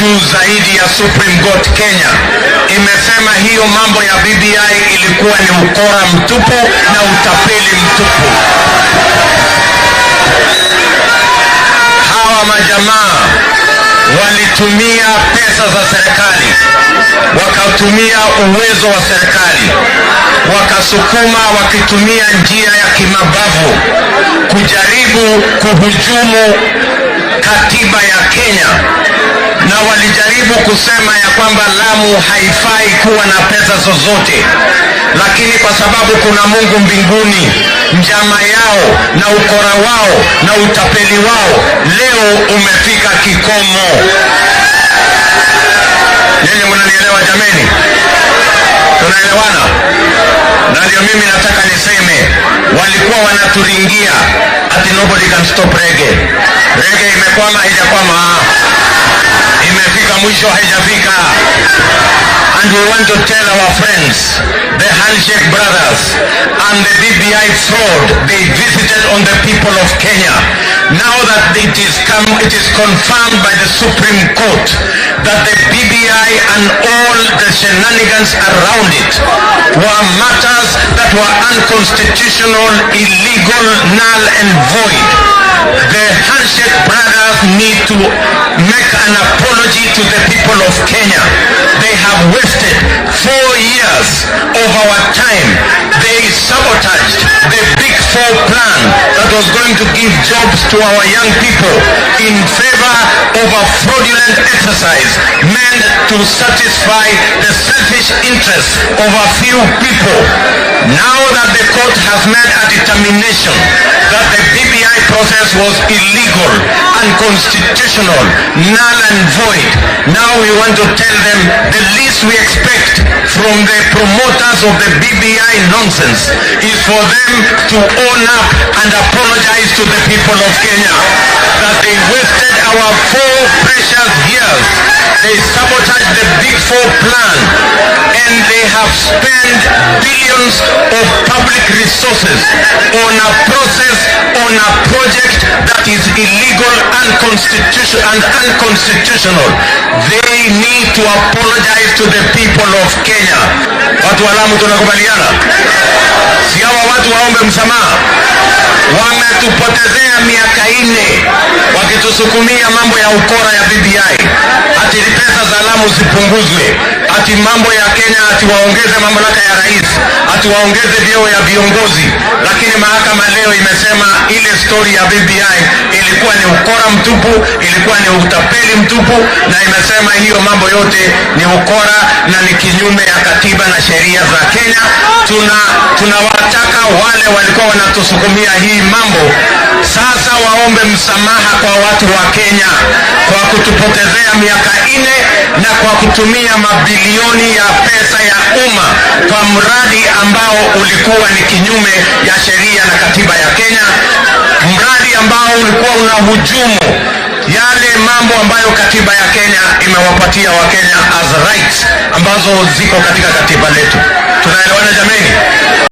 juu zaidi ya Supreme Court Kenya imesema hiyo mambo ya BBI ilikuwa ni ukora mtupu na utapeli mtupu. Hawa majamaa walitumia pesa za serikali, wakatumia uwezo wa serikali, wakasukuma wakitumia njia ya kimabavu kujaribu kuhujumu katiba ya Kenya, na walijaribu kusema ya kwamba Lamu haifai kuwa na pesa zozote, lakini kwa sababu kuna Mungu mbinguni, njama yao na ukora wao na utapeli wao leo umefika kikomo. Nyinyi mnanielewa jameni? Tunaelewana? Na ndio mimi nataka niseme, walikuwa wanaturingia ati nobody can stop reggae. Reggae imekwama, haijakwama. Imefika mwisho, haijafika. And we want to tell our friends, the handshake brothers and the BBI fraud they visited on the people of Kenya, now that it is confirmed by the Supreme Court that the BBI and all the shenanigans around it were matters that were unconstitutional, illegal, null and void. The handshake brothers need to make an apology to the people of Kenya. They have wasted 4 years of our time. They sabotaged the Big Four plan that was going to give jobs to our young people in favor of a fraudulent exercise meant to satisfy the selfish interests of a few people. Now that the court has made a determination that the BBI process was illegal, unconstitutional, null and void, now we want to tell them the least we expect from the promoters of the BBI nonsense is for them to own up and apologize to the people of Kenya that they wasted our 4 precious years. They sabotaged the Big Four plan and they have spent billions of public resources on a process, on a project that is illegal, unconstitutional. They need to apologize to the people of Kenya. Watu wa Lamu tunakubaliana? Si hawa watu waombe msamaha? Wametupotezea miaka 4 wakitusukumia mambo ya ukora ya BBI. Ati pesa za Lamu zipunguzwe, ati mambo ya Kenya ati waongeze mamlaka ya rais, ati waongeze vyeo ya viongozi. Lakini mahakama leo imesema ile story ya BBI ilikuwa ni ukora mtupu, ilikuwa ni utapeli mtupu, na imesema hiyo mambo yote ni ukora na ni kinyume ya katiba na sheria za Kenya. Tunawataka wale walikuwa wanatusukumia hii mambo sasa waombe msamaha kwa watu wa Kenya kwa kutupotezea miaka 4 na kwa kutumia mabilioni ya pesa ya umma kwa mradi ambao ulikuwa ni kinyume ya sheria na katiba ya Kenya, mradi ambao ulikuwa unahujumu yale mambo ambayo katiba ya Kenya imewapatia wa Kenya as rights ambazo ziko katika katiba letu. Tunaelewana jameni?